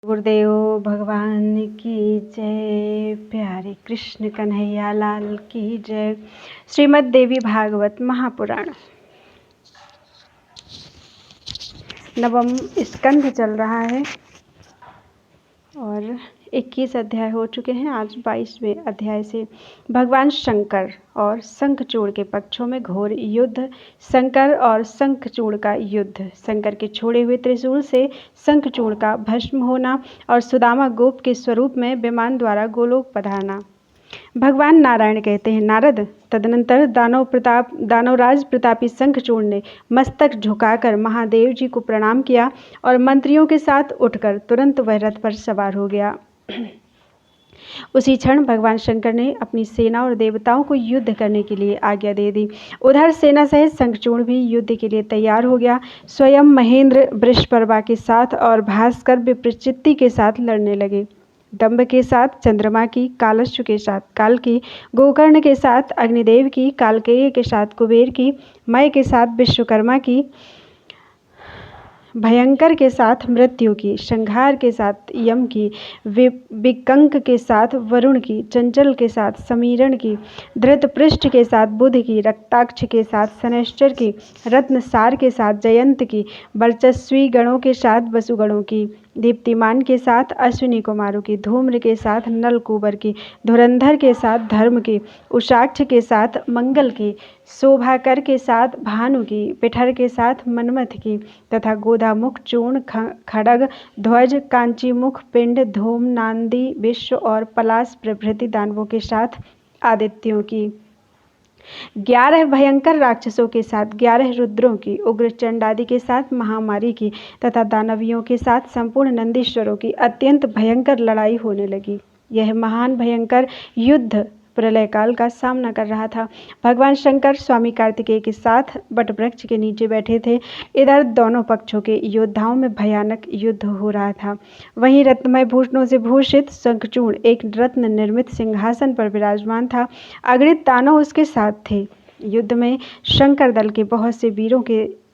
गुरुदेव भगवान की जय। प्यारे कृष्ण कन्हैया लाल की जय। श्रीमद् देवी भागवत महापुराण नवम स्कंध चल रहा है और 21 अध्याय हो चुके हैं। आज 22वें अध्याय से भगवान शंकर और शंखचूड़ के पक्षों में घोर युद्ध। शंकर और शंखचूड़ का युद्ध। शंकर के छोड़े हुए त्रिशूल से शंखचूड़ का भस्म होना और सुदामा गोप के स्वरूप में विमान द्वारा गोलोक पधारना। भगवान नारायण कहते हैं, नारद, तदनंतर दानवराज प्रतापी शंखचूड़ ने मस्तक झुकाकर महादेव जी को प्रणाम किया और मंत्रियों के साथ उठकर तुरंत वह रथ पर सवार हो गया। उसी क्षण भगवान शंकर ने अपनी सेना और देवताओं को युद्ध करने के लिए आज्ञा दे दी। उधर सेना सहित शंखचूड़ भी युद्ध के लिए तैयार हो गया। स्वयं महेंद्र वृषपर्वा के साथ और भास्कर विप्रचित्ति के साथ लड़ने लगे। दंभ के साथ चंद्रमा की, कालश्व के साथ काल की, गोकर्ण के साथ अग्निदेव की, कालकेय के साथ कुबेर की, मय के साथ विश्वकर्मा की, भयंकर के साथ मृत्यु की, संहार के साथ यम की, विकंक के साथ वरुण की, चंचल के साथ समीरण की, धृतपृष्ठ के साथ बुध की, रक्ताक्ष के साथ शनैश्चर की, रत्नसार के साथ जयंत की, वर्चस्वी गणों के साथ वसुगणों की, दीप्तिमान के साथ अश्विनी कुमारों की, धूम्र के साथ नलकूबर की, धुरंधर के साथ धर्म की, उषाक्ष के साथ मंगल की, शोभाकर के साथ भानु की, पिठर के साथ मनमथ की, तथा गोधामुख, चूर्ण, खड़ग, ध्वज, कांचीमुख, पिंड, धूम, नांदी, विश्व और पलाश प्रभृति दानवों के साथ आदित्यों की, 11 भयंकर राक्षसों के साथ 11 रुद्रों की, उग्र चंडादि के साथ महामारी की, तथा दानवियों के साथ संपूर्ण नंदीश्वरों की अत्यंत भयंकर लड़ाई होने लगी। यह महान भयंकर युद्ध प्रलय काल का सामना कर रहा था। भगवान शंकर स्वामी कार्तिकेय के साथ वटवृक्ष के नीचे बैठे थे। इधर दोनों पक्षों के योद्धाओं में भयानक युद्ध हो रहा था। वहीं रत्नमय भूषणों से भूषित शंखचूड़ एक रत्न निर्मित सिंहासन पर विराजमान था। अगणित दानव उसके साथ थे। युद्ध में शंकर दल के बहुत से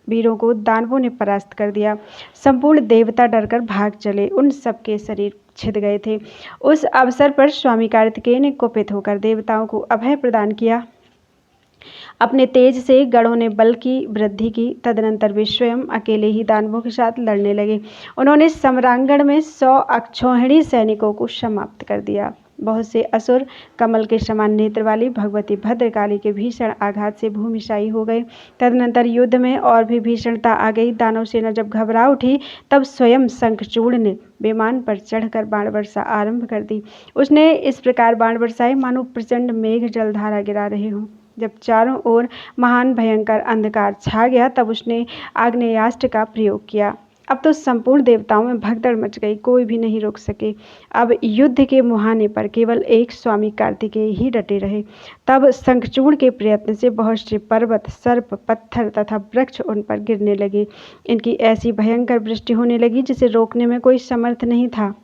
वीरों को दानवों ने परास्त कर दिया। संपूर्ण देवता डरकर भाग चले। उन सबके शरीर छिद गए थे। उस अवसर पर स्वामी कार्तिकेय ने कुपित होकर देवताओं को अभय प्रदान किया। अपने तेज से गणों ने बल की वृद्धि की। तदनंतर वे स्वयं अकेले ही दानवों के साथ लड़ने लगे। उन्होंने सम्रांगण में 100 अक्षौहिणी सैनिकों को समाप्त कर दिया। बहुत से असुर कमल के समान नेत्र वाली भगवती भद्रकाली के भीषण आघात से भूमिशायी हो गए। तदनंतर युद्ध में और भी भीषणता आ गई। दानव सेना जब घबरा उठी तब स्वयं शंखचूड़ ने विमान पर चढ़कर बाण वर्षा आरंभ कर दी। उसने इस प्रकार बाण बरसाए मानो प्रचंड मेघ जलधारा गिरा रहे हों। जब चारों ओर महान भयंकर अंधकार छा गया तब उसने आग्नेयास्त्र का प्रयोग किया। अब तो संपूर्ण देवताओं में भगदड़ मच गई। कोई भी नहीं रोक सके। अब युद्ध के मुहाने पर केवल एक स्वामी कार्तिकेय ही डटे रहे। तब शंखचूड़ के प्रयत्न से बहुत से पर्वत, सर्प, पत्थर तथा वृक्ष उन पर गिरने लगे। इनकी ऐसी भयंकर वृष्टि होने लगी जिसे रोकने में कोई समर्थ नहीं था।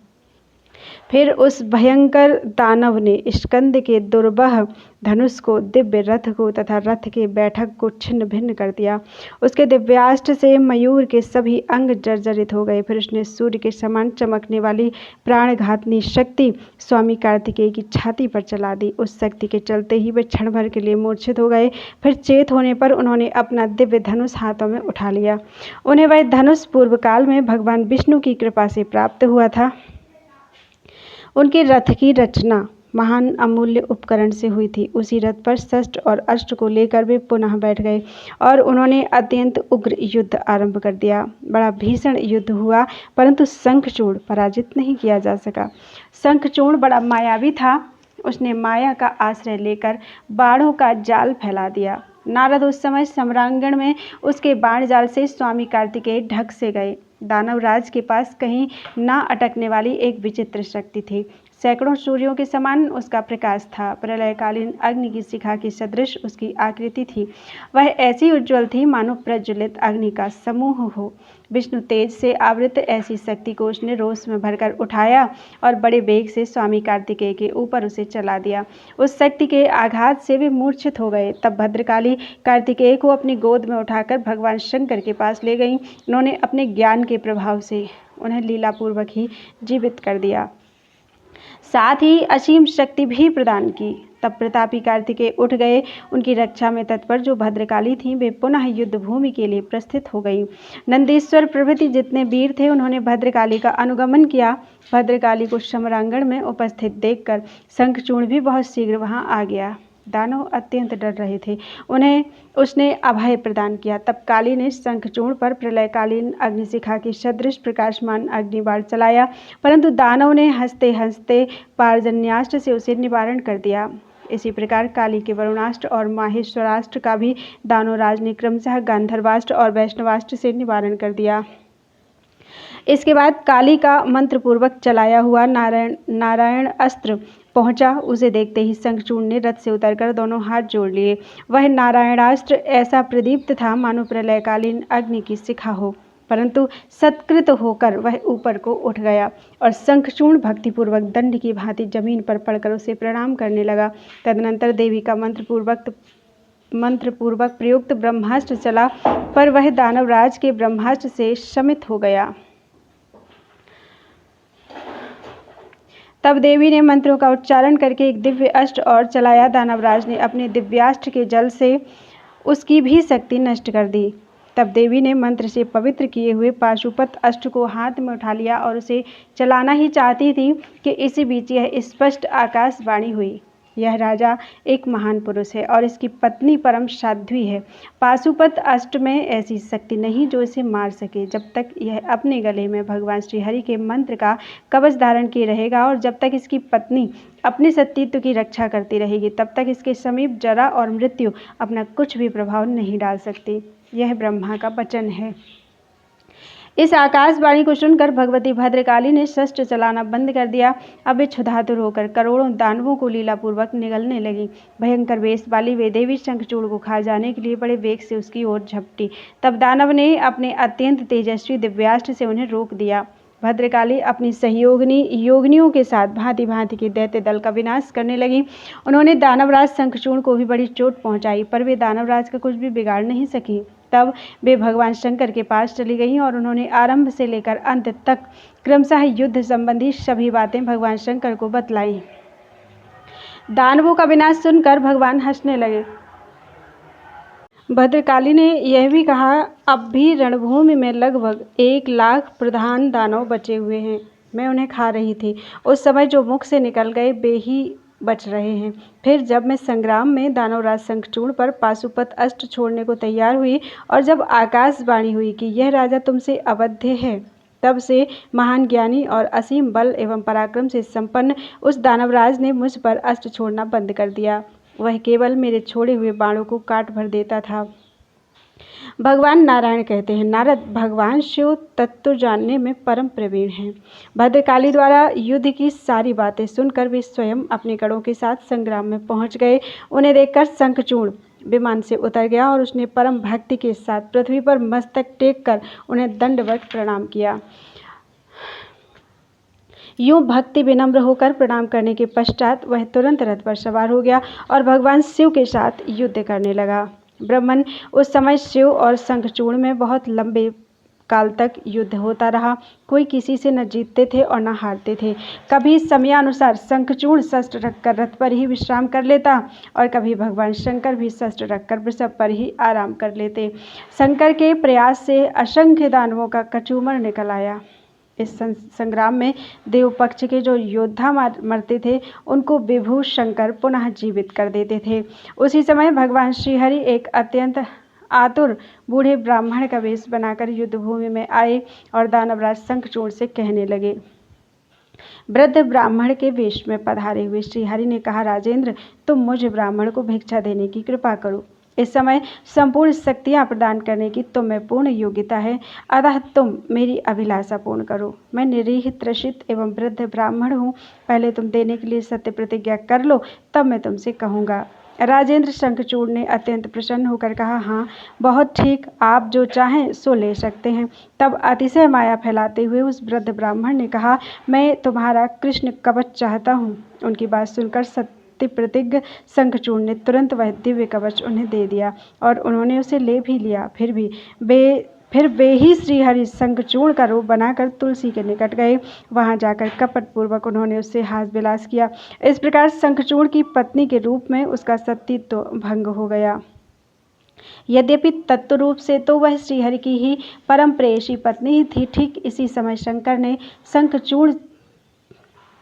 फिर उस भयंकर दानव ने स्कंद के दुर्बह धनुष को, दिव्य रथ को तथा रथ के बैठक को छिन्न भिन्न कर दिया। उसके दिव्यास्त्र से मयूर के सभी अंग जर्जरित हो गए। फिर उसने सूर्य के समान चमकने वाली प्राणघातनी शक्ति स्वामी कार्तिकेय की छाती पर चला दी। उस शक्ति के चलते ही वे क्षण भर के लिए मूर्छित हो गए। फिर चेत होने पर उन्होंने अपना दिव्य धनुष हाथों में उठा लिया। उन्हें वह धनुष पूर्व काल में भगवान विष्णु की कृपा से प्राप्त हुआ था। उनके रथ की रचना महान अमूल्य उपकरण से हुई थी। उसी रथ पर शस्त्र और अस्त्र को लेकर वे पुनः बैठ गए और उन्होंने अत्यंत उग्र युद्ध आरंभ कर दिया। बड़ा भीषण युद्ध हुआ परंतु शंखचूड़ पराजित नहीं किया जा सका। शंखचूड़ बड़ा मायावी था। उसने माया का आश्रय लेकर बाणों का जाल फैला दिया। नारद उस समय सम्रांगण में उसके बाण जाल से स्वामी कार्तिकेय ढक से गए। दानवराज के पास कहीं ना अटकने वाली एक विचित्र शक्ति थी। सैकड़ों सूर्यों के समान उसका प्रकाश था। प्रलयकालीन अग्नि की शिखा के सदृश उसकी आकृति थी। वह ऐसी उज्ज्वल थी मानो प्रज्वलित अग्नि का समूह हो। विष्णु तेज से आवृत ऐसी शक्ति को उसने रोष में भरकर उठाया और बड़े वेग से स्वामी कार्तिकेय के ऊपर उसे चला दिया। उस शक्ति के आघात से वे मूर्छित हो गए। तब भद्रकाली कार्तिकेय को अपनी गोद में उठाकर भगवान शंकर के पास ले गईं। उन्होंने अपने ज्ञान के प्रभाव से उन्हें लीलापूर्वक ही जीवित कर दिया, साथ ही असीम शक्ति भी प्रदान की। तब प्रतापी कार्तिकेय उठ गए। उनकी रक्षा में तत्पर जो भद्रकाली थीं वे पुनः युद्ध भूमि के लिए प्रस्थित हो गईं। नंदीश्वर प्रभृति जितने वीर थे उन्होंने भद्रकाली का अनुगमन किया। भद्रकाली को समरांगण में उपस्थित देखकर शंखचूड़ भी बहुत शीघ्र वहां आ गया। दानव अत्यंत डर रहे थे। उन्हें उसने अभय प्रदान किया। तब काली ने शंखचूड़ पर प्रलयकालीन अग्निशिखा की सदृश प्रकाशमान अग्निबाण चलाया, परंतु दानव ने हंसते हंसते पारजन्यास्त्र से उसे निवारण कर दिया। इसी प्रकार काली के वरुणास्त्र और माहेश्वरास्त्र का भी दानवराज ने क्रमशः गांधर्वास्त्र और वैष्णवास्त्र से निवारण कर दिया। इसके बाद काली का मंत्रपूर्वक चलाया हुआ नारायण अस्त्र पहुंचा। उसे देखते ही शंखचूड़ ने रथ से उतरकर दोनों हाथ जोड़ लिए। वह नारायणास्त्र ऐसा प्रदीप्त था मानो प्रलयकालीन अग्नि की शिखा हो, परंतु सत्कृत होकर वह ऊपर को उठ गया और शंखचूड़ भक्तिपूर्वक दंड की भांति जमीन पर पड़कर उसे प्रणाम करने लगा। तदनंतर देवी का मंत्रपूर्वक प्रयुक्त ब्रह्मास्त्र चला, पर वह दानवराज के ब्रह्मास्त्र से शमित हो गया। तब देवी ने मंत्रों का उच्चारण करके एक दिव्य अस्त्र और चलाया। दानवराज ने अपने दिव्यास्त्र के जल से उसकी भी शक्ति नष्ट कर दी। तब देवी ने मंत्र से पवित्र किए हुए पाशुपत अस्त्र को हाथ में उठा लिया और उसे चलाना ही चाहती थी कि इसी बीच यह स्पष्ट आकाशवाणी हुई, यह राजा एक महान पुरुष है और इसकी पत्नी परम साध्वी है। पाशुपत अस्त्र में ऐसी शक्ति नहीं जो इसे मार सके। जब तक यह अपने गले में भगवान श्रीहरि के मंत्र का कवच धारण किए रहेगा और जब तक इसकी पत्नी अपने सतीत्व की रक्षा करती रहेगी, तब तक इसके समीप जरा और मृत्यु अपना कुछ भी प्रभाव नहीं डाल सकती। यह ब्रह्मा का वचन है। इस आकाशवाणी को सुनकर भगवती भद्रकाली ने शस्त्र चलाना बंद कर दिया। अब वे क्षुधातुर होकर करोड़ों दानवों को लीलापूर्वक निगलने लगी। भयंकर वेश वाली वे देवी शंखचूड़ को खा जाने के लिए बड़े वेग से उसकी ओर झपटी। तब दानव ने अपने अत्यंत तेजस्वी दिव्यास्त्र से उन्हें रोक दिया। भद्रकाली अपनी योगिनियों के साथ भांति भांति के दैत्य दल का विनाश करने लगी। उन्होंने दानवराज शंखचूड़ को भी बड़ी चोट पहुंचाई, पर वे दानवराज का कुछ भी बिगाड़ नहीं सकी। तब वे भगवान शंकर के पास चली गईं और उन्होंने आरंभ से लेकर अंत तक क्रमशः युद्ध संबंधी सभी बातें भगवान शंकर को बतलाईं। दानवों का विनाश सुनकर भगवान हंसने लगे। भद्रकाली ने यह भी कहा, अब भी रणभूमि में लगभग 1 लाख प्रधान दानव बचे हुए हैं। मैं उन्हें खा रही थी। उस समय जो मुख से निकल गए वे ही बच रहे हैं। फिर जब मैं संग्राम में दानवराज शंखचूड़ पर पाशुपत अस्त्र छोड़ने को तैयार हुई और जब आकाशवाणी हुई कि यह राजा तुमसे अवध्य है, तब से महान ज्ञानी और असीम बल एवं पराक्रम से संपन्न उस दानवराज ने मुझ पर अस्त्र छोड़ना बंद कर दिया। वह केवल मेरे छोड़े हुए बाणों को काट भर देता था। भगवान नारायण कहते हैं, नारद भगवान शिव तत्व जानने में परम प्रवीण हैं। भद्रकाली द्वारा युद्ध की सारी बातें सुनकर वे स्वयं अपने गणों के साथ संग्राम में पहुंच गए। उन्हें देखकर शंखचूड़ विमान से उतर गया और उसने परम भक्ति के साथ पृथ्वी पर मस्तक टेक कर उन्हें दंडवत प्रणाम किया। यूं भक्ति विनम्र होकर प्रणाम करने के पश्चात वह तुरंत रथ पर सवार हो गया और भगवान शिव के साथ युद्ध करने लगा। ब्राह्मण उस समय शिव और शंखचूड़ में बहुत लंबे काल तक युद्ध होता रहा। कोई किसी से न जीतते थे और न हारते थे। कभी समयानुसार शंखचूड़ शस्त्र रखकर रथ पर ही विश्राम कर लेता और कभी भगवान शंकर भी शस्त्र रखकर वृषभ पर ही आराम कर लेते। शंकर के प्रयास से असंख्य दानवों का कचूमर निकल आया। इस संग्राम में देव पक्ष के जो योद्धा मरते थे उनको विभु शंकर पुनः जीवित कर देते थे। उसी समय भगवान श्रीहरि एक अत्यंत आतुर बूढ़े ब्राह्मण का वेश बनाकर युद्धभूमि में आए और दानवराज शंखचूड़ से कहने लगे। वृद्ध ब्राह्मण के वेश में पधारे हुए श्रीहरि ने कहा, राजेंद्र, तुम मुझ ब्राह्मण को भिक्षा देने की कृपा करो। इस समय संपूर्ण शक्तियाँ प्रदान करने की तुम में पूर्ण योग्यता है, अतः तुम मेरी अभिलाषा पूर्ण करो। मैं निरीह, त्रसित एवं वृद्ध ब्राह्मण हूँ। पहले तुम देने के लिए सत्य प्रतिज्ञा कर लो, तब मैं तुमसे कहूँगा। राजेंद्र शंखचूड़ ने अत्यंत प्रसन्न होकर कहा, हाँ, बहुत ठीक, आप जो चाहें सो ले सकते हैं। तब अतिशय माया फैलाते हुए उस वृद्ध ब्राह्मण ने कहा, मैं तुम्हारा कृष्ण कवच चाहता हूँ। उनकी बात सुनकर सत्य प्रतिज्ञ शंखचूड़ ने तुरंत वह दिव्य कवच उन्हें दे दिया और उन्होंने उसे ले भी लिया। फिर वे ही श्रीहरि शंखचूड़ का रूप बनाकर तुलसी के निकट गए। वहां जाकर कपटपूर्वक उन्होंने उससे हास विलास किया। इस प्रकार शंखचूड़ की पत्नी के रूप में उसका सतीत्व भंग हो गया। यद्यपि तत्व रूप से तो वह श्रीहरि की ही परम प्रेयसी पत्नी ही थी। ठीक इसी समय शंकर ने शंखचूड़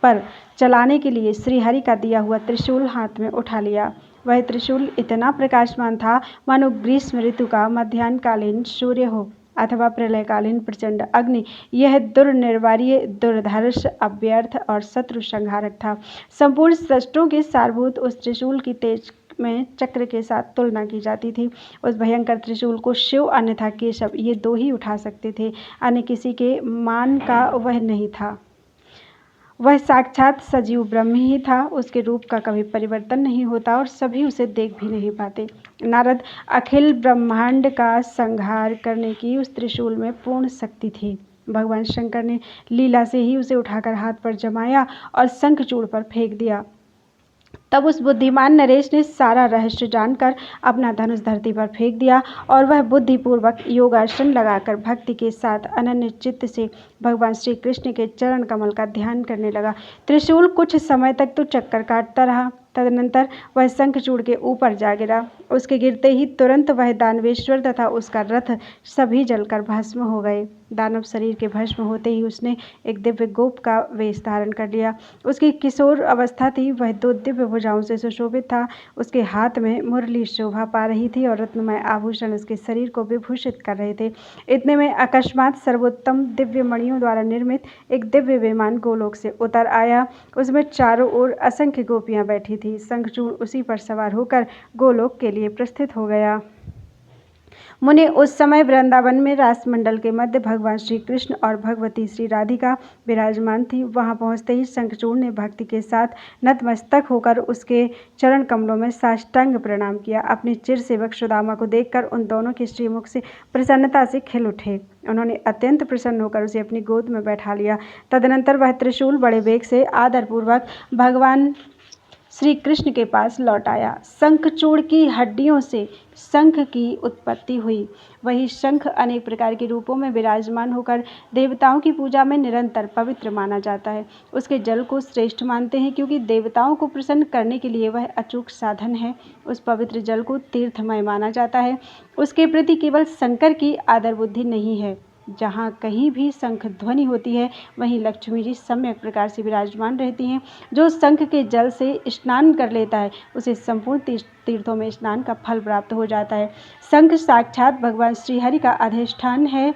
पर चलाने के लिए श्रीहरि का दिया हुआ त्रिशूल हाथ में उठा लिया। वह त्रिशूल इतना प्रकाशमान था मानो ग्रीष्म ऋतु का मध्याह्नकालीन सूर्य हो अथवा प्रलयकालीन प्रचंड अग्नि। यह दुर्निवार्य, दुर्धर्ष, अव्यर्थ और शत्रु संहारक था। संपूर्ण शस्त्रों के सारभूत उस त्रिशूल की तेज में चक्र के साथ तुलना की जाती थी। उस भयंकर त्रिशूल को शिव अन्यथा केशव ये दो ही उठा सकते थे, अन्य किसी के मान का वह नहीं था। वह साक्षात सजीव ब्रह्म ही था। उसके रूप का कभी परिवर्तन नहीं होता और सभी उसे देख भी नहीं पाते। नारद, अखिल ब्रह्मांड का संहार करने की उस त्रिशूल में पूर्ण शक्ति थी। भगवान शंकर ने लीला से ही उसे उठाकर हाथ पर जमाया और शंखचूड़ पर फेंक दिया। तब उस बुद्धिमान नरेश ने सारा रहस्य जानकर अपना धनुष धरती पर फेंक दिया और वह बुद्धिपूर्वक योगासन लगाकर भक्ति के साथ अनन्य चित्त से भगवान श्री कृष्ण के चरण कमल का ध्यान करने लगा। त्रिशूल कुछ समय तक तो चक्कर काटता रहा, तदनंतर वह शंखचूड़ के ऊपर जा गिरा। उसके गिरते ही तुरंत वह दानवेश्वर तथा उसका रथ सभी जलकर भस्म हो गए। दानव शरीर के भस्म होते ही उसने एक दिव्य गोप का वेश धारण कर लिया। उसकी किशोर अवस्था थी, वह 2 दिव्य भुजाओं से सुशोभित था। उसके हाथ में मुरली शोभा पा रही थी और रत्नमय आभूषण उसके शरीर को विभूषित कर रहे थे। इतने में अकस्मात सर्वोत्तम दिव्य मणियों द्वारा निर्मित एक दिव्य विमान गोलोक से उतर आया। उसमें चारों ओर असंख्य गोपियां बैठी थी। शंखचूड़ उसी पर सवार होकर गोलोक के लिए प्रस्थित हो गया। मुने, उस समय वृंदावन में रासमंडल के मध्य भगवान श्री कृष्ण और भगवती श्री राधिका विराजमान थी। वहां पहुंचते ही शंखचूड़ ने भक्ति के साथ नतमस्तक होकर उसके चरण कमलों में साष्टांग प्रणाम किया। अपने चिर सेवक सुदामा को देखकर उन दोनों के श्रीमुख से प्रसन्नता से खिल उठे। उन्होंने अत्यंत प्रसन्न होकर उसे अपनी गोद में बैठा लिया। तदनंतर वह त्रिशूल बड़े वेग से आदरपूर्वक भगवान श्री कृष्ण के पास लौट आया। शंखचूड़ की हड्डियों से शंख की उत्पत्ति हुई। वही शंख अनेक प्रकार के रूपों में विराजमान होकर देवताओं की पूजा में निरंतर पवित्र माना जाता है। उसके जल को श्रेष्ठ मानते हैं क्योंकि देवताओं को प्रसन्न करने के लिए वह अचूक साधन है। उस पवित्र जल को तीर्थमय माना जाता है। उसके प्रति केवल शंकर की आदर बुद्धि नहीं है। जहाँ कहीं भी शंख ध्वनि होती है वहीं लक्ष्मी जी सम्यक प्रकार से विराजमान रहती हैं। जो शंख के जल से स्नान कर लेता है उसे संपूर्ण तीर्थों में स्नान का फल प्राप्त हो जाता है। शंख साक्षात भगवान श्रीहरि का अधिष्ठान है।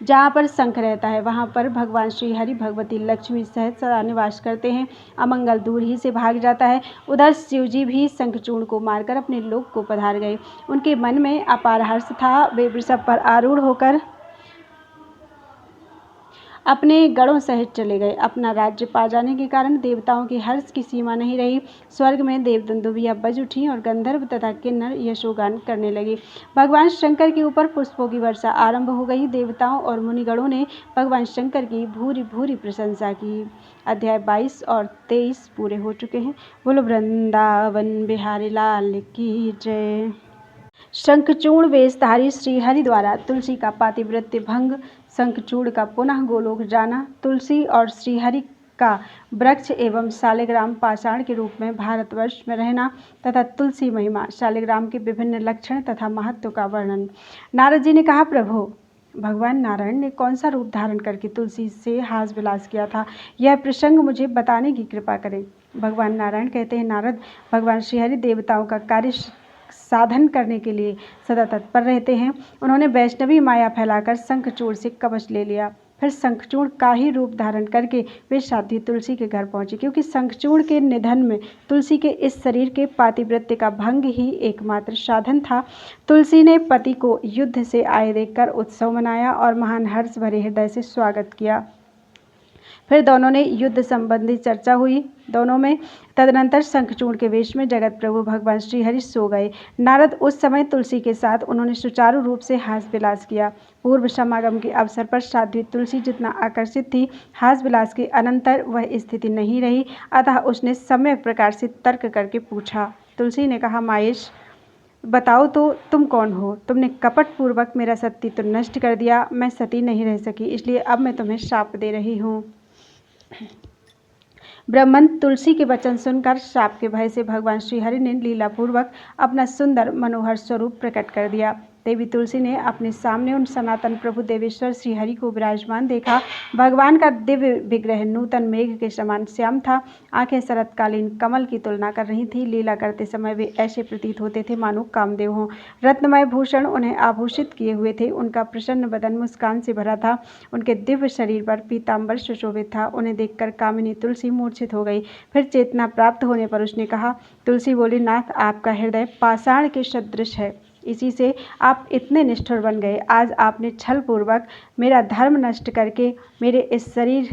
जहाँ पर शंख रहता है वहाँ पर भगवान श्रीहरि भगवती लक्ष्मी सहित सदा निवास करते हैं। अमंगल दूर ही से भाग जाता है। उधर शिवजी भी शंखचूड़ को मारकर अपने लोक को पधार गए। उनके मन में अपार हर्ष था। वे वृषभ पर आरूढ़ होकर अपने गणों सहित चले गए। अपना राज्य पा जाने के कारण देवताओं के हर्ष की सीमा नहीं रही। स्वर्ग में देवदुन्दुभियां बज उठी और गंधर्व तथा किन्नर यशोगान करने लगे। भगवान शंकर के ऊपर पुष्पों की वर्षा आरंभ हो गई। देवताओं और मुनिगणों ने भगवान शंकर की भूरी भूरी प्रशंसा की। अध्याय 22 और 23 पूरे हो चुके हैं। बोलो वृंदावन बिहारी लाल की जय। शंखचूड़ वेशधारी श्रीहरि द्वारा तुलसी का पातिव्रत्य भंग, शंखचूड़ का पुनः गोलोक जाना, तुलसी और श्रीहरि का वृक्ष एवं शालिग्राम पाषाण के रूप में भारतवर्ष में रहना तथा तुलसी महिमा, शालिग्राम के विभिन्न लक्षण तथा महत्व का वर्णन। नारद जी ने कहा, प्रभु, भगवान नारायण ने कौन सा रूप धारण करके तुलसी से हास विलास किया था, यह प्रसंग मुझे बताने की कृपा करें। भगवान नारायण कहते हैं, नारद, भगवान श्रीहरि देवताओं का कार्य साधन करने के लिए सदा तत्पर रहते हैं। उन्होंने वैष्णवी माया फैलाकर शंखचूड़ से कवच ले लिया। फिर शंखचूर्ण का ही रूप धारण करके वे साध्वी तुलसी के घर पहुंची, क्योंकि शंखचूर्ण के निधन में तुलसी के इस शरीर के पातिव्रत्य का भंग ही एकमात्र साधन था। तुलसी ने पति को युद्ध से आए देखकर उत्सव मनाया और महान हर्ष भरे हृदय से स्वागत किया। फिर दोनों ने युद्ध संबंधी चर्चा हुई दोनों में। तदनंतर शंखचूर्ण के वेश में जगत प्रभु भगवान श्री हरि सो गए। नारद उस समय तुलसी के साथ उन्होंने सुचारू रूप से हास विलास किया। पूर्व समागम के अवसर पर साध्वी तुलसी जितना आकर्षित थी, हास विलास के अनंतर वह स्थिति नहीं रही, अतः उसने सम्यक प्रकार से तर्क करके पूछा। तुलसी ने कहा, माहेश बताओ तो तुम कौन हो? तुमने कपट पूर्वक मेरा सती तो नष्ट कर दिया। मैं सती नहीं रह सकी, इसलिए अब मैं तुम्हें शाप दे रही हूँ। ब्राह्मण तुलसी के वचन सुनकर शाप के भय से भगवान श्री हरि ने लीलापूर्वक अपना सुंदर मनोहर स्वरूप प्रकट कर दिया। देवी तुलसी ने अपने सामने उन सनातन प्रभु देवेश्वर श्री हरि को विराजमान देखा। भगवान का दिव्य विग्रह नूतन मेघ के समान श्याम था। आंखें शरतकालीन कमल की तुलना कर रही थी। लीला करते समय वे ऐसे प्रतीत होते थे मानो कामदेव हों। रत्नमय भूषण उन्हें आभूषित किए हुए थे। उनका प्रसन्न बदन मुस्कान से भरा था। उनके दिव्य शरीर पर पीताम्बर सुशोभित था। उन्हें देखकर कामिनी तुलसी मूर्छित हो गई। फिर चेतना प्राप्त होने पर उसने कहा, तुलसी बोली, नाथ, आपका हृदय पाषाण के सदृश है, इसी से आप इतने निष्ठुर बन गए। आज आपने छल पूर्वक मेरा धर्म नष्ट करके मेरे इस शरीर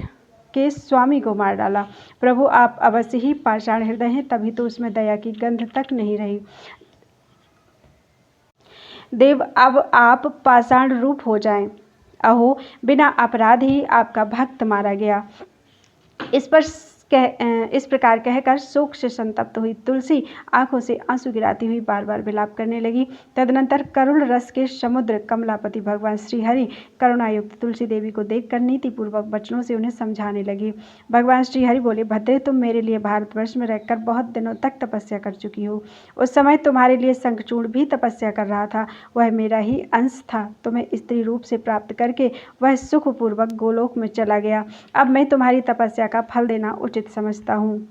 के स्वामी को मार डाला। प्रभु, आप अवश्य ही पाषाण हृदय हैं, तभी तो उसमें दया की गंध तक नहीं रही। देव, अब आप पाषाण रूप हो जाएं। अहो, बिना अपराध ही आपका भक्त मारा गया। इस प्रकार कहकर शोक से संतप्त हुई तुलसी आंखों से आंसू गिराती हुई बार बार विलाप करने लगी। तदनंतर करुण रस के समुद्र कमलापति भगवान श्रीहरि करुणायुक्त तुलसी देवी को देखकर नीतिपूर्वक वचनों से उन्हें समझाने लगी। भगवान श्रीहरि बोले, भद्रे, तुम मेरे लिए भारतवर्ष में रहकर बहुत दिनों तक तपस्या कर चुकी हो। उस समय तुम्हारे लिए शंखचूर्ण भी तपस्या कर रहा था। वह मेरा ही अंश था। तुम्हें स्त्री रूप से प्राप्त करके वह सुखपूर्वक गोलोक में चला गया। अब मैं तुम्हारी तपस्या का फल देना उचित समझता हूँ।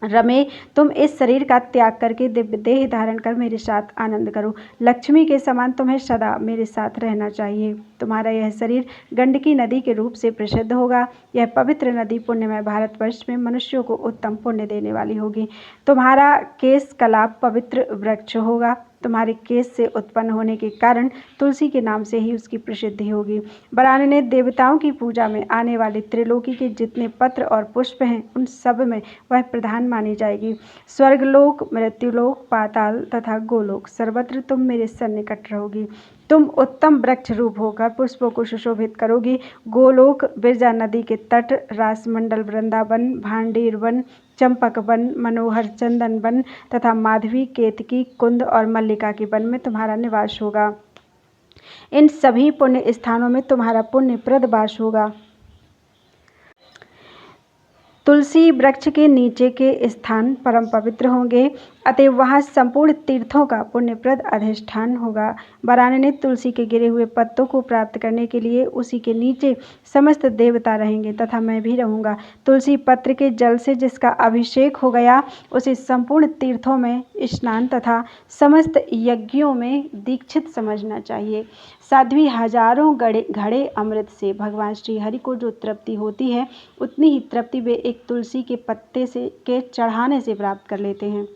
रमे, तुम इस शरीर का त्याग करके दिव्य देह धारण कर मेरे साथ आनंद करो। लक्ष्मी के समान तुम्हें सदा मेरे साथ रहना चाहिए। तुम्हारा यह शरीर गंडकी नदी के रूप से प्रसिद्ध होगा। यह पवित्र नदी पुण्यमय भारतवर्ष में मनुष्यों को उत्तम पुण्य देने वाली होगी। तुम्हारा केश कलाप पवित्र वृक्ष होगा। तुम्हारे केश से उत्पन्न होने के कारण तुलसी के नाम से ही उसकी प्रसिद्धि होगी। वरानने ने देवताओं की पूजा में आने वाले त्रिलोकी के जितने पत्र और पुष्प हैं, उन सब में वह प्रधान मानी जाएगी। स्वर्गलोक, मृत्युलोक, पाताल तथा गोलोक, सर्वत्र तुम मेरे सन्निकट रहोगी। तुम उत्तम वृक्ष रूप होकर पुष्पों को सुशोभित करोगी। गोलोक, बिरजा नदी के तट, रासमंडल, वृंदावन, भांडेर वन, चंपक वन, मनोहर चंदन वन तथा माधवी, केतकी, कुंद और मल्लिका के वन में तुम्हारा निवास होगा। इन सभी पुण्य स्थानों में तुम्हारा पुण्यप्रद वास होगा। तुलसी वृक्ष के नीचे के स्थान परम पवित्र होंगे, अतः वहाँ संपूर्ण तीर्थों का पुण्यप्रद अधिष्ठान होगा। वरानने ने तुलसी के गिरे हुए पत्तों को प्राप्त करने के लिए उसी के नीचे समस्त देवता रहेंगे तथा मैं भी रहूँगा। तुलसी पत्र के जल से जिसका अभिषेक हो गया, उसे संपूर्ण तीर्थों में स्नान तथा समस्त यज्ञों में दीक्षित समझना चाहिए। साध्वी, हजारों घड़े अमृत से भगवान श्री हरि को जो तृप्ति होती है, उतनी ही तृप्ति वे एक तुलसी के पत्ते के चढ़ाने से प्राप्त कर लेते हैं।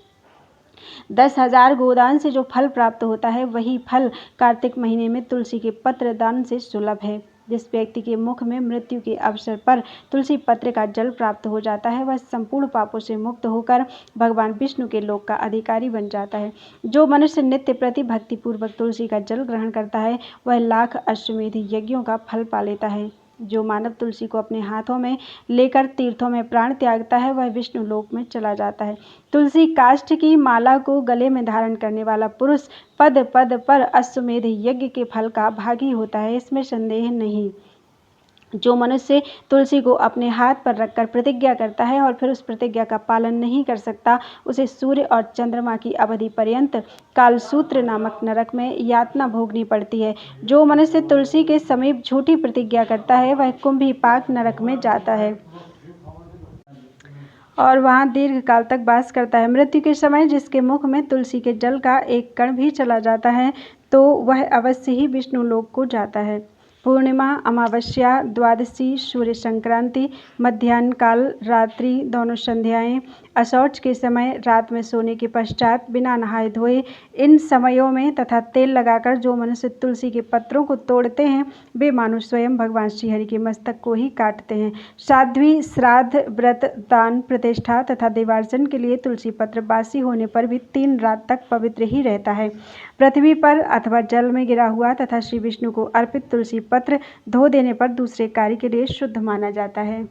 10,000 गोदान से जो फल प्राप्त होता है, वही फल कार्तिक महीने में तुलसी के पत्र दान से सुलभ है। जिस व्यक्ति के मुख में मृत्यु के अवसर पर तुलसी पत्र का जल प्राप्त हो जाता है, वह संपूर्ण पापों से मुक्त होकर भगवान विष्णु के लोक का अधिकारी बन जाता है। जो मनुष्य नित्य प्रति भक्ति पूर्वक तुलसी का जल ग्रहण करता है, वह लाख अश्वमेध यज्ञों का फल पा लेता है। जो मानव तुलसी को अपने हाथों में लेकर तीर्थों में प्राण त्यागता है, वह विष्णु लोक में चला जाता है। तुलसी काष्ठ की माला को गले में धारण करने वाला पुरुष पद पद पर अश्वमेध यज्ञ के फल का भागी होता है, इसमें संदेह नहीं। जो मनुष्य तुलसी को अपने हाथ पर रखकर प्रतिज्ञा करता है और फिर उस प्रतिज्ञा का पालन नहीं कर सकता, उसे सूर्य और चंद्रमा की अवधि पर्यंत कालसूत्र नामक नरक में यातना भोगनी पड़ती है। जो मनुष्य तुलसी के समीप झूठी प्रतिज्ञा करता है, वह कुंभीपाक नरक में जाता है और वहाँ दीर्घ काल तक वास करता है। मृत्यु के समय जिसके मुख में तुलसी के जल का एक कण भी चला जाता है, तो वह अवश्य ही विष्णु लोक को जाता है। पूर्णिमा, अमावस्या, द्वादशी, सूर्य संक्रांति, मध्याह्न काल, रात्रि, दोनों संध्याएं, अशौच के समय, रात में सोने के पश्चात, बिना नहाए धोए, इन समयों में तथा तेल लगाकर जो मनुष्य तुलसी के पत्रों को तोड़ते हैं वे मानो स्वयं भगवान श्रीहरि के मस्तक को ही काटते हैं। साध्वी श्राद्ध, व्रत, दान, प्रतिष्ठा तथा देवार्चन के लिए तुलसी पत्र बासी होने पर भी 3 रात तक पवित्र ही रहता है। पृथ्वी पर अथवा जल में गिरा हुआ तथा श्री विष्णु को अर्पित तुलसी पत्र धो देने पर दूसरे कार्य के लिए शुद्ध माना जाता है।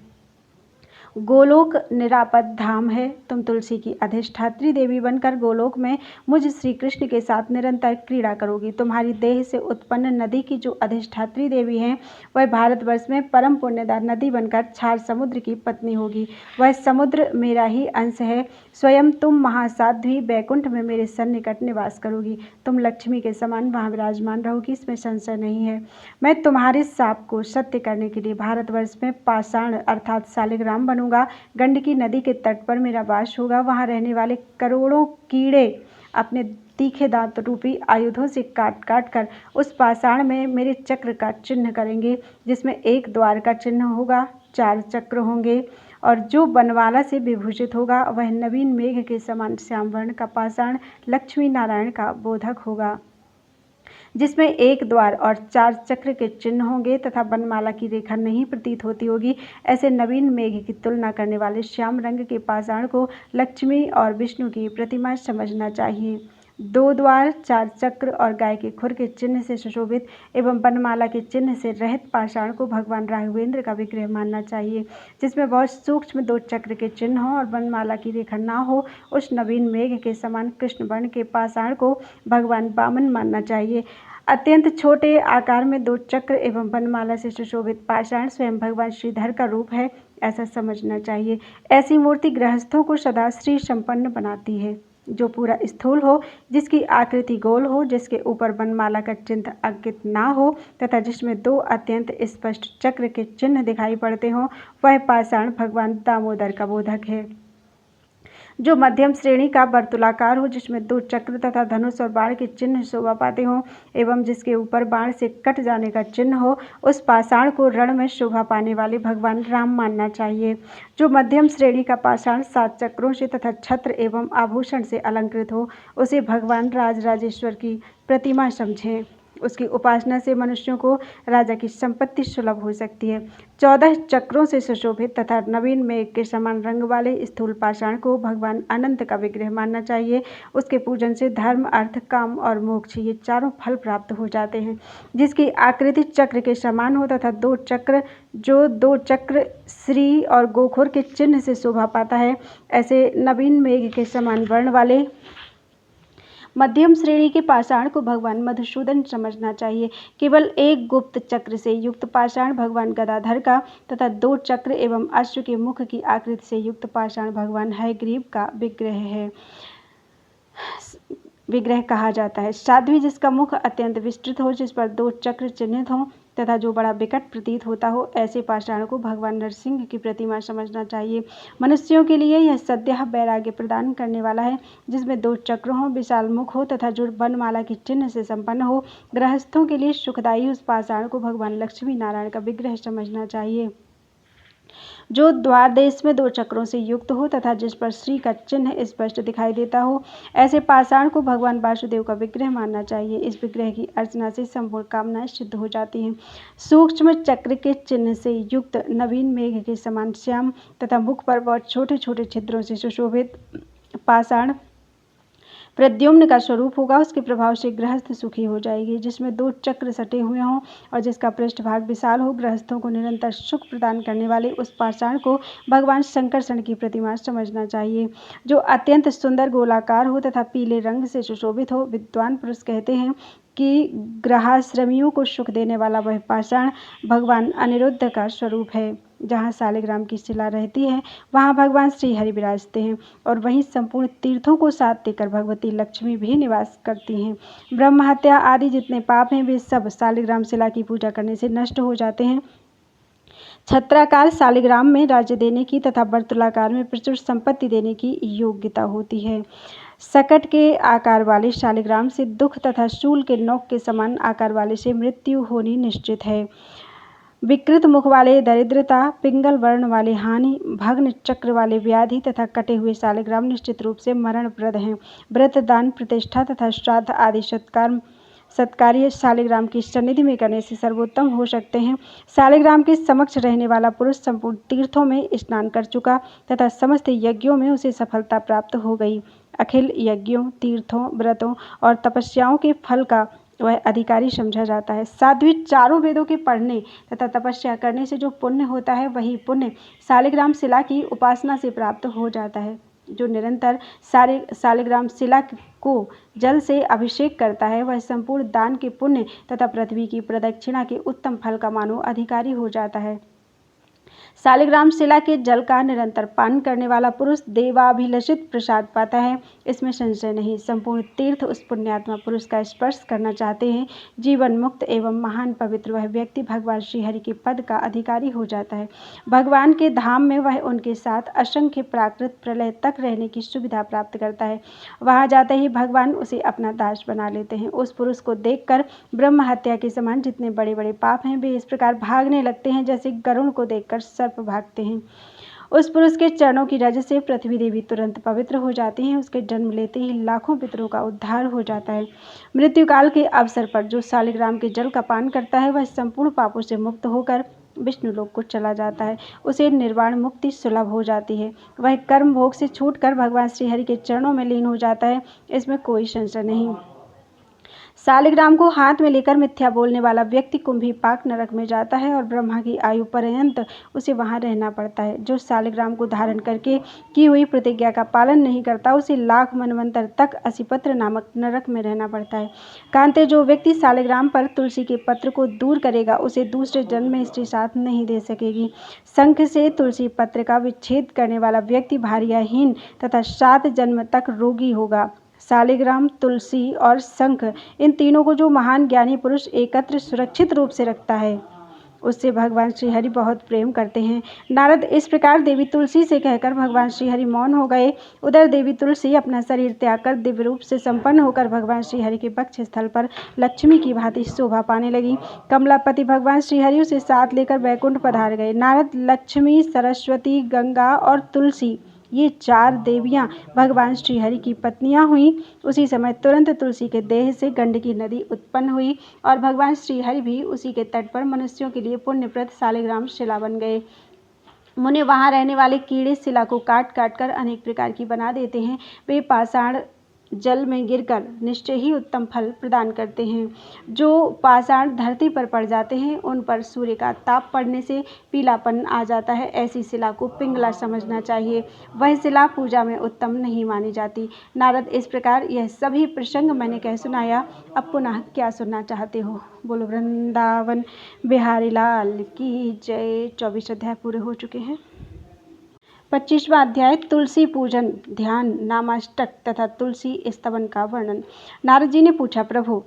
गोलोक निरापद धाम है। तुम तुलसी की अधिष्ठात्री देवी बनकर गोलोक में मुझ श्री कृष्ण के साथ निरंतर क्रीड़ा करोगी। तुम्हारी देह से उत्पन्न नदी की जो अधिष्ठात्री देवी हैं वह भारतवर्ष में परम पुण्यदार नदी बनकर क्षार समुद्र की पत्नी होगी। वह समुद्र मेरा ही अंश है। स्वयं तुम महासाध्वी बैकुंठ में मेरे सन्निकट निवास करोगी। तुम लक्ष्मी के समान वहाँ विराजमान रहोगी, इसमें संशय नहीं है। मैं तुम्हारे साप को सत्य करने के लिए भारतवर्ष में पाषाण अर्थात शालिग्राम बनूंगा। गंडकी नदी के तट पर मेरा वास होगा। वहाँ रहने वाले करोड़ों कीड़े अपने तीखे दांत रूपी आयुधों से काट काट कर उस पाषाण में मेरे चक्र का चिन्ह करेंगे, जिसमें एक द्वार का चिन्ह होगा, 4 चक्र होंगे और जो बनमाला से विभूषित होगा वह नवीन मेघ के समान श्याम वर्ण का पाषाण लक्ष्मी नारायण का बोधक होगा, जिसमें एक द्वार और 4 चक्र के चिन्ह होंगे तथा बनमाला की रेखा नहीं प्रतीत होती होगी। ऐसे नवीन मेघ की तुलना करने वाले श्याम रंग के पाषाण को लक्ष्मी और विष्णु की प्रतिमा समझना चाहिए। 2 द्वार, 4 चक्र और गाय के खुर के चिन्ह से सुशोभित एवं बनमाला के चिन्ह से रहित पाषाण को भगवान राघवेंद्र का विग्रह मानना चाहिए, जिसमें बहुत सूक्ष्म 2 चक्र के चिन्ह हो और बनमाला की रेखा ना हो। उस नवीन मेघ के समान कृष्ण वर्ण के पाषाण को भगवान वामन मानना चाहिए। अत्यंत छोटे आकार में 2 चक्र एवं बनमाला से सुशोभित पाषाण स्वयं भगवान श्रीधर का रूप है, ऐसा समझना चाहिए। ऐसी मूर्ति गृहस्थों को सदा श्री संपन्न बनाती है, जो पूरा स्थूल हो, जिसकी आकृति गोल हो, जिसके ऊपर बनमाला का चिन्ह अंकित ना हो तथा जिसमें 2 अत्यंत स्पष्ट चक्र के चिन्ह दिखाई पड़ते हों, वह पाषाण भगवान दामोदर का बोधक है। जो मध्यम श्रेणी का वर्तुलाकार हो, जिसमें 2 चक्र तथा धनुष और बाण के चिन्ह शोभा पाते हों एवं जिसके ऊपर बाण से कट जाने का चिन्ह हो, उस पाषाण को रण में शोभा पाने वाले भगवान राम मानना चाहिए। जो मध्यम श्रेणी का पाषाण 7 चक्रों से तथा छत्र एवं आभूषण से अलंकृत हो, उसे भगवान राजराजेश्वर की प्रतिमा समझें। उसकी उपासना से मनुष्यों को राजा की संपत्ति सुलभ हो सकती है। 14 चक्रों से सुशोभित तथा नवीन मेघ के समान रंग वाले स्थूल पाषाण को भगवान अनंत का विग्रह मानना चाहिए। उसके पूजन से धर्म, अर्थ, काम और मोक्ष ये चारों फल प्राप्त हो जाते हैं। जिसकी आकृति चक्र के समान हो तथा 2 चक्र श्री और गोखुर के चिन्ह से शोभा पाता है, ऐसे नवीन मेघ के समान वर्ण वाले मध्यम श्रेणी के पाषाण को भगवान मधुसूदन समझना चाहिए। केवल 1 गुप्त चक्र से युक्त पाषाण भगवान गदाधर का तथा 2 चक्र एवं अश्व के मुख की आकृति से युक्त पाषाण भगवान हयग्रीव का विग्रह कहा जाता है। साध्वी जिसका मुख अत्यंत विस्तृत हो, जिस पर 2 चक्र चिन्हित हों तथा जो बड़ा विकट प्रतीत होता हो, ऐसे पाषाण को भगवान नरसिंह की प्रतिमा समझना चाहिए। मनुष्यों के लिए यह सद्यः वैराग्य प्रदान करने वाला है, जिसमें 2 चक्र हों, विशाल मुख हो तथा जो बनमाला के चिन्ह से संपन्न हो। गृहस्थों के लिए सुखदायी उस पाषाण को भगवान लक्ष्मी नारायण का विग्रह समझना चाहिए। जो द्वार देश में 2 चक्रों से युक्त हो तथा जिस पर श्री का चिन्ह स्पष्ट दिखाई देता हो, ऐसे पाषाण को भगवान वासुदेव का विग्रह मानना चाहिए। इस विग्रह की अर्चना से संपूर्ण कामनाएं सिद्ध हो जाती हैं। सूक्ष्म चक्र के चिन्ह से युक्त नवीन मेघ के समान श्याम तथा मुख पर बहुत छोटे छोटे छिद्रों से सुशोभित पाषाण प्रद्युम्न का स्वरूप होगा। उसके प्रभाव से गृहस्थ सुखी हो जाएगी। जिसमें 2 चक्र सटे हुए हों और जिसका पृष्ठभाग विशाल हो, गृहस्थों को निरंतर सुख प्रदान करने वाले उस पाषाण को भगवान शंकरषण की प्रतिमा समझना चाहिए। जो अत्यंत सुंदर गोलाकार हो तथा पीले रंग से सुशोभित हो। विद्वान पुरुष कहते हैं कि गृहाश्रमियों को सुख देने वाला वह पाषाण भगवान अनिरुद्ध का स्वरूप है। जहाँ शालिग्राम की शिला रहती है, वहाँ भगवान श्री हरि विराजते हैं और वहीं संपूर्ण तीर्थों को साथ देकर भगवती लक्ष्मी भी निवास करती हैं। ब्रह्म हत्या आदि जितने पाप हैं, वे सब शालिग्राम शिला की पूजा करने से नष्ट हो जाते हैं। छत्राकार शालिग्राम में राज्य देने की तथा वर्तुलाकार में प्रचुर संपत्ति देने की योग्यता होती है। सकट के आकार वाले शालिग्राम से दुख तथा शूल के नोक के समान आकार वाले से मृत्यु होनी निश्चित है। विकृत मुख वाले दरिद्रता, पिंगल वर्ण वाले हानि, भग्न चक्र वाले व्याधि तथा कटे हुए शालिग्राम निश्चित रूप से मरणप्रद हैं। व्रत, दान, प्रतिष्ठा तथा श्राद्ध आदि सत्कार्य शालिग्राम की सन्निधि में करने से सर्वोत्तम हो सकते हैं। शालिग्राम के समक्ष रहने वाला पुरुष संपूर्ण तीर्थों में स्नान कर चुका तथा समस्त यज्ञों में उसे सफलता प्राप्त हो गई। अखिल यज्ञों, तीर्थों, व्रतों और तपस्याओं के फल का वह अधिकारी समझा जाता है। साध्वी, चारों वेदों के पढ़ने तथा तपस्या करने से जो पुण्य होता है वही पुण्य शालिग्राम शिला की उपासना से प्राप्त हो जाता है। जो निरंतर शालिग्राम शिला को जल से अभिषेक करता है वह संपूर्ण दान के पुण्य तथा पृथ्वी की प्रदक्षिणा के उत्तम फल का मानो अधिकारी हो जाता है। शालिग्राम शिला के जल का निरंतर पान करने वाला पुरुष देवाभिलषित प्रसाद पाता है, इसमें संशय नहीं। संपूर्ण तीर्थ उस पुण्यात्मा पुरुष का स्पर्श करना चाहते हैं। जीवन मुक्त एवं महान पवित्र वह व्यक्ति भगवान श्रीहरि के पद का अधिकारी हो जाता है। भगवान के धाम में वह उनके साथ असंख्य प्राकृत प्रलय तक रहने की सुविधा प्राप्त करता है। वहां जाते ही भगवान उसे अपना दास बना लेते हैं। उस पुरुष को देखकर ब्रह्म हत्या के समान जितने बड़े बड़े पाप हैं वे इस प्रकार भागने लगते हैं जैसे गरुड़ को देखकर सर्प भागते हैं। उस पुरुष के चरणों की रज से पृथ्वी देवी तुरंत पवित्र हो जाती हैं। उसके जन्म लेते ही लाखों पितरों का उद्धार हो जाता है। मृत्यु काल के अवसर पर जो शालिग्राम के जल का पान करता है वह संपूर्ण पापों से मुक्त होकर विष्णु लोक को चला जाता है। उसे निर्वाण मुक्ति सुलभ हो जाती है। वह कर्म भोग से छूटकर भगवान श्रीहरि के चरणों में लीन हो जाता है, इसमें कोई संशय नहीं। शालिग्राम को हाथ में लेकर मिथ्या बोलने वाला व्यक्ति कुंभीपाक नरक में जाता है और ब्रह्मा की आयु पर्यंत उसे वहां रहना पड़ता है। जो शालिग्राम को धारण करके की हुई प्रतिज्ञा का पालन नहीं करता उसे लाख मनवंतर तक असिपत्र नामक नरक में रहना पड़ता है। कांते, जो व्यक्ति शालिग्राम पर तुलसी के पत्र को दूर करेगा उसे दूसरे जन्म में स्त्री साथ नहीं दे सकेगी। शंख से तुलसी पत्र का विच्छेद करने वाला व्यक्ति भार्याहीन तथा 7 जन्म तक रोगी होगा। शालिग्राम, तुलसी और शंख, इन तीनों को जो महान ज्ञानी पुरुष एकत्र सुरक्षित रूप से रखता है उससे भगवान श्रीहरि बहुत प्रेम करते हैं। नारद इस प्रकार देवी तुलसी से कहकर भगवान श्रीहरि मौन हो गए। उधर देवी तुलसी अपना शरीर त्याग कर दिव्य रूप से संपन्न होकर भगवान श्रीहरि के वक्ष स्थल पर लक्ष्मी की भांति शोभा पाने लगी। कमलापति भगवान श्रीहरि उसे साथ लेकर वैकुंठ पधार गए। नारद, लक्ष्मी, सरस्वती, गंगा और तुलसी, ये 4 देवियां भगवान श्रीहरि की पत्नियां हुईं। उसी समय तुरंत तुलसी के देह से गंडकी नदी उत्पन्न हुई और भगवान श्रीहरि भी उसी के तट पर मनुष्यों के लिए पुण्यप्रद शालिग्राम शिला बन गए। मुने वहां रहने वाले कीड़े शिला को काट काट कर अनेक प्रकार की बना देते हैं। वे पाषाण जल में गिरकर निश्चय ही उत्तम फल प्रदान करते हैं। जो पाषाण धरती पर पड़ जाते हैं उन पर सूर्य का ताप पड़ने से पीलापन आ जाता है। ऐसी शिला को पिंगला समझना चाहिए। वह शिला पूजा में उत्तम नहीं मानी जाती। नारद, इस प्रकार यह सभी प्रसंग मैंने कह सुनाया। अब पुनः क्या सुनना चाहते हो? बोलो वृंदावन बिहारी लाल की जय। 24 अध्याय पूरे हो चुके हैं। 25वां अध्याय तुलसी पूजन, ध्यान, नामाष्टक तथा तुलसी स्तवन का वर्णन। नारद जी ने पूछा, प्रभु,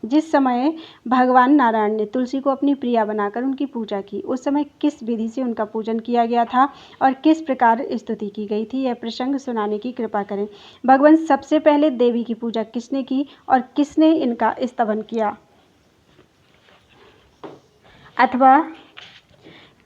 जिस समय भगवान नारायण ने तुलसी को अपनी प्रिया बनाकर उनकी पूजा की उस समय किस विधि से उनका पूजन किया गया था और किस प्रकार स्तुति की गई थी, यह प्रसंग सुनाने की कृपा करें। भगवान, सबसे पहले देवी की पूजा किसने की और किसने इनका स्तवन किया, अथवा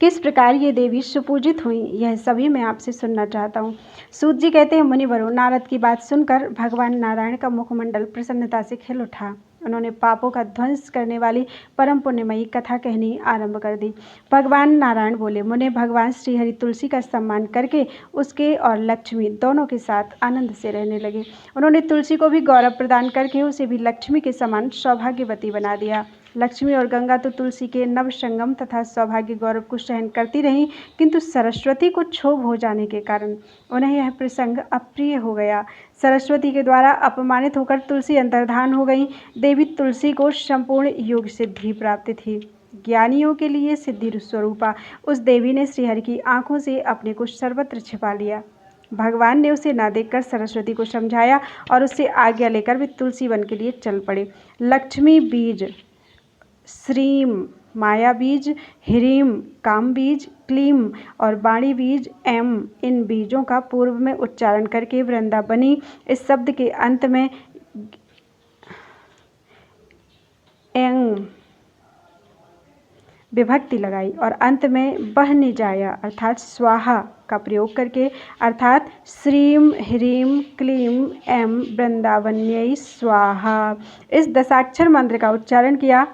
किस प्रकार ये देवी सुपूजित हुई, यह सभी मैं आपसे सुनना चाहता हूँ। सूत जी कहते हैं, मुनिवरों, नारद की बात सुनकर भगवान नारायण का मुखमंडल प्रसन्नता से खिल उठा। उन्होंने पापों का ध्वंस करने वाली परम पुण्यमयी कथा कहनी आरंभ कर दी। भगवान नारायण बोले, मुने, भगवान श्रीहरि तुलसी का सम्मान करके उसके और लक्ष्मी दोनों के साथ आनंद से रहने लगे। उन्होंने तुलसी को भी गौरव प्रदान करके उसे भी लक्ष्मी के समान सौभाग्यवती बना दिया। लक्ष्मी और गंगा तो तुलसी के नव संगम तथा सौभाग्य गौरव को सहन करती रहीं, किंतु सरस्वती को क्षोभ हो जाने के कारण उन्हें यह प्रसंग अप्रिय हो गया। सरस्वती के द्वारा अपमानित होकर तुलसी अंतर्धान हो गई। देवी तुलसी को संपूर्ण योग सिद्धि प्राप्त थी। ज्ञानियों के लिए सिद्धि स्वरूपा उस देवी ने श्रीहरि की आंखों से अपने को सर्वत्र छिपा लिया। भगवान ने उसे ना देखकर सरस्वती को समझाया और उससे आज्ञा लेकर वे तुलसी वन के लिए चल पड़े। लक्ष्मी बीज, श्रीम, माया बीज, ह्रीम काम बीज, क्लीम और वाणी बीज एम, इन बीजों का पूर्व में उच्चारण करके वृंदावनी इस शब्द के अंत में एंग विभक्ति लगाई और अंत में बह निजाया अर्थात स्वाहा का प्रयोग करके अर्थात श्रीम ह्रीम क्लीम एम वृंदावन्यै स्वाहा इस दशाक्षर मंत्र का उच्चारण किया।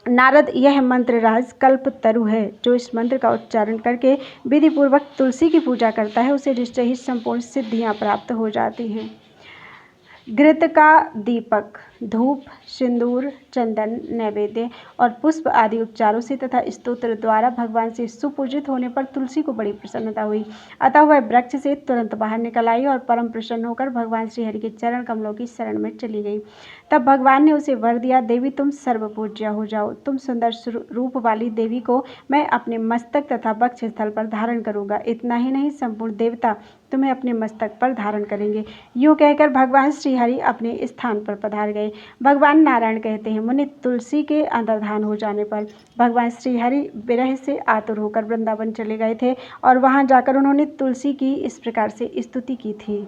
नारद यह मंत्र राज कल्पतरु है। जो इस मंत्र का उच्चारण करके विधि पूर्वक तुलसी की पूजा करता है उसे निश्चय ही संपूर्ण सिद्धियां प्राप्त हो जाती हैं। घृत का दीपक, धूप, सिंदूर, चंदन, नैवेद्य और पुष्प आदि उपचारों से तथा स्तोत्र द्वारा भगवान से सुपूजित होने पर तुलसी को बड़ी प्रसन्नता हुई। अतः वह वृक्ष से तुरंत बाहर निकल आई और परम प्रसन्न होकर भगवान श्रीहरि के चरण कमलों की शरण में चली गई। तब भगवान ने उसे वर दिया, देवी तुम सर्वपूज्या हो जाओ। तुम सुंदर रूप वाली देवी को मैं अपने मस्तक तथा वक्ष स्थल पर धारण करूंगा। इतना ही नहीं, संपूर्ण देवता तुम्हें अपने मस्तक पर धारण करेंगे। यूँ कहकर भगवान श्रीहरि अपने स्थान पर पधार गए। भगवान नारायण कहते हैं, मुनि तुलसी के अंतर्धान हो जाने पर भगवान श्रीहरि विरह से आतुर होकर वृंदावन चले गए थे और वहां जाकर उन्होंने तुलसी की इस प्रकार से स्तुति की थी।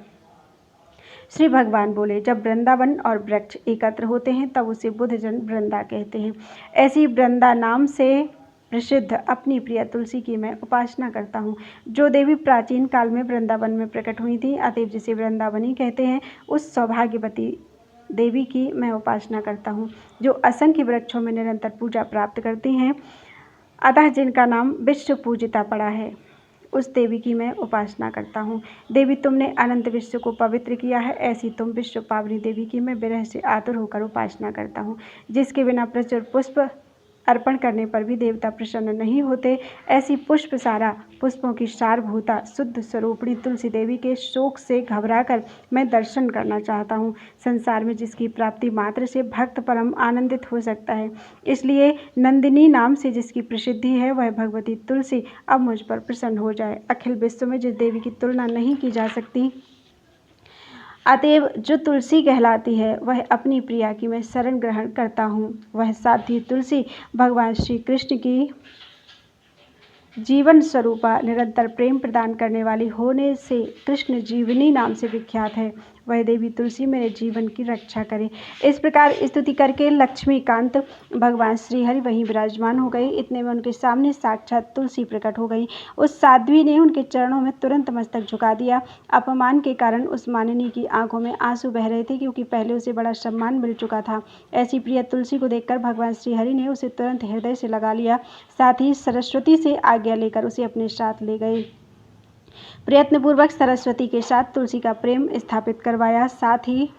श्री भगवान बोले, जब वृंदावन और वृक्ष एकत्र होते हैं तब उसे बुद्धजन वृंदा कहते हैं। ऐसी वृंदा नाम से प्रसिद्ध अपनी प्रिय तुलसी की मैं उपासना करता हूँ। जो देवी प्राचीन काल में वृंदावन में प्रकट हुई थी, अतएव जिसे वृंदावनी कहते हैं, उस सौभाग्यवती देवी की मैं उपासना करता हूँ जो असंख्य वृक्षों में निरंतर पूजा प्राप्त करती हैं, अतः जिनका नाम विश्व पूजिता पड़ा है, उस देवी की मैं उपासना करता हूँ। देवी तुमने अनंत विश्व को पवित्र किया है, ऐसी तुम विश्व पावनी देवी की मैं विरह से आतुर होकर उपासना करता हूँ। जिसके बिना प्रचुर पुष्प अर्पण करने पर भी देवता प्रसन्न नहीं होते, ऐसी पुष्प सारा पुष्पों की सारभूता शुद्ध स्वरूपणी तुलसी देवी के शोक से घबराकर मैं दर्शन करना चाहता हूँ। संसार में जिसकी प्राप्ति मात्र से भक्त परम आनंदित हो सकता है, इसलिए नंदिनी नाम से जिसकी प्रसिद्धि है, वह भगवती तुलसी अब मुझ पर प्रसन्न हो जाए। अखिल विश्व में जिस देवी की तुलना नहीं की जा सकती, अतएव जो तुलसी कहलाती है, वह अपनी प्रिया की मैं शरण ग्रहण करता हूँ। वह साध्वी तुलसी भगवान श्री कृष्ण की जीवन स्वरूपा निरंतर प्रेम प्रदान करने वाली होने से कृष्ण जीवनी नाम से विख्यात है। वह देवी तुलसी मेरे जीवन की रक्षा करे। इस प्रकार स्तुति करके लक्ष्मीकांत भगवान श्रीहरि वहीं विराजमान हो गए। इतने में उनके सामने साक्षात तुलसी प्रकट हो गई। उस साध्वी ने उनके चरणों में तुरंत मस्तक झुका दिया। अपमान के कारण उस मानिनी की आंखों में आंसू बह रहे थे, क्योंकि पहले उसे बड़ा सम्मान मिल चुका था। ऐसी प्रिय तुलसी को देखकर भगवान श्रीहरि ने उसे तुरंत हृदय से लगा लिया। साथ ही सरस्वती से आज्ञा लेकर उसे अपने साथ ले गए। प्रयत्नपूर्वक सरस्वती के साथ तुलसी का प्रेम स्थापित करवाया। साथ ही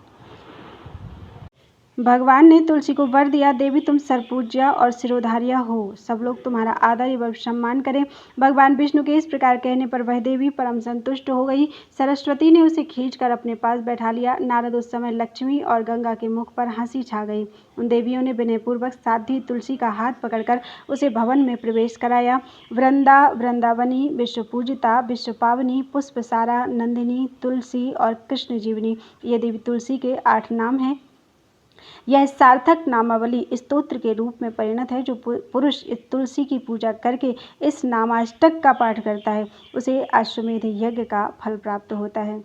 भगवान ने तुलसी को वर दिया, देवी तुम सर्वपूज्या और सिरोधार्या हो, सब लोग तुम्हारा आदर एवं सम्मान करें। भगवान विष्णु के इस प्रकार कहने पर वह देवी परम संतुष्ट हो गई। सरस्वती ने उसे खींचकर अपने पास बैठा लिया। नारद उस समय लक्ष्मी और गंगा के मुख पर हंसी छा गई। उन देवियों ने विनयपूर्वक साध्वी तुलसी का हाथ पकड़कर उसे भवन में प्रवेश कराया। वृंदावनी, विश्व पूजिता, विश्व पावनी, पुष्पसारा, नंदिनी, तुलसी और कृष्ण जीवनी, ये देवी तुलसी के 8 नाम हैं। यह सार्थक नामावली स्तोत्र के रूप में परिणत है। जो पुरुष इस तुलसी की पूजा करके इस नामाष्टक का पाठ करता है, उसे अश्वमेध यज्ञ का फल प्राप्त होता है।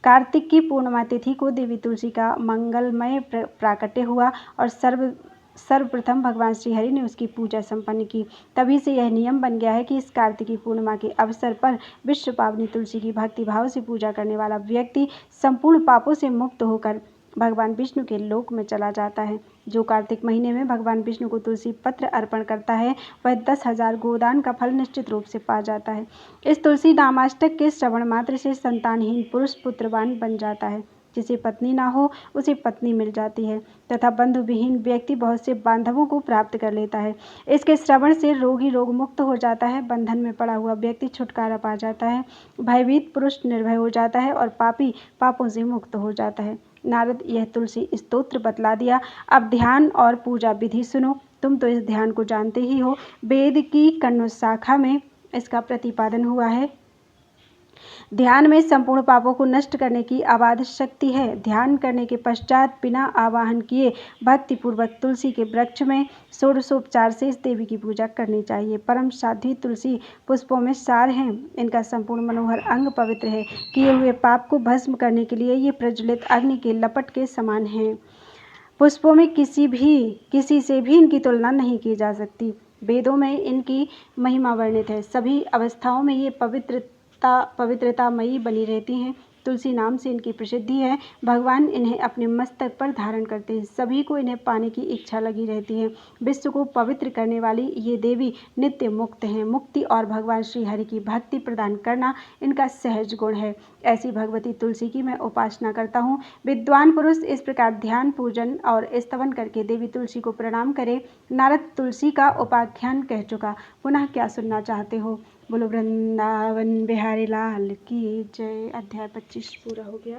कार्तिक की पूर्णिमा तिथि को देवी तुलसी का मंगलमय प्राकट्य हुआ और सर्वप्रथम भगवान श्रीहरि ने उसकी पूजा संपन्न की। तभी से यह नियम बन गया है कि इस कार्तिकी पूर्णिमा के अवसर पर विश्व पावनी तुलसी की भक्ति भाव से पूजा करने वाला व्यक्ति संपूर्ण पापों से मुक्त होकर भगवान विष्णु के लोक में चला जाता है। जो कार्तिक महीने में भगवान विष्णु को तुलसी पत्र अर्पण करता है, वह 10,000 गोदान का फल निश्चित रूप से पा जाता है। इस तुलसी नामाष्टक के श्रवण मात्र से संतानहीन पुरुष पुत्रवान बन जाता है। जिसे पत्नी ना हो, उसे पत्नी मिल जाती है तथा बंधु विहीन व्यक्ति बहुत से बांधवों को प्राप्त कर लेता है। इसके श्रवण से रोगी रोग मुक्त हो जाता है, बंधन में पड़ा हुआ व्यक्ति छुटकारा पा जाता है, भयभीत पुरुष निर्भय हो जाता है और पापी पापों से मुक्त हो जाता है। नारद यह तुलसी स्तोत्र बतला दिया। अब ध्यान और पूजा विधि सुनो। तुम तो इस ध्यान को जानते ही हो। वेद की कण्व शाखा में इसका प्रतिपादन हुआ है। ध्यान में संपूर्ण पापों को नष्ट करने की अबाध शक्ति है। ध्यान करने के पश्चात बिना आवाहन किए भक्तिपूर्वक तुलसी के वृक्ष में षोडशोपचार से इस देवी की पूजा करनी चाहिए। परम साध्वी तुलसी पुष्पों में सार हैं। इनका संपूर्ण मनोहर अंग पवित्र है। किए हुए पाप को भस्म करने के लिए ये प्रज्वलित अग्नि के लपट के समान हैं। पुष्पों में किसी से भी इनकी तुलना नहीं की जा सकती। वेदों में इनकी महिमा वर्णित है। सभी अवस्थाओं में ये पवित्रतामयी बनी रहती हैं। तुलसी नाम से इनकी प्रसिद्धि है। भगवान इन्हें अपने मस्तक पर धारण करते हैं। सभी को इन्हें पाने की इच्छा लगी रहती है। विश्व को पवित्र करने वाली ये देवी नित्य मुक्त हैं। मुक्ति और भगवान श्री हरि की भक्ति प्रदान करना इनका सहज गुण है। ऐसी भगवती तुलसी की मैं उपासना करता हूँ। विद्वान पुरुष इस प्रकार ध्यान, पूजन और स्तवन करके देवी तुलसी को प्रणाम करें। नारद तुलसी का उपाख्यान कह चुका, पुनः क्या सुनना चाहते हो? बोलो वृंदावन बिहारी लाल की जय। अध्याय 25 पूरा हो गया।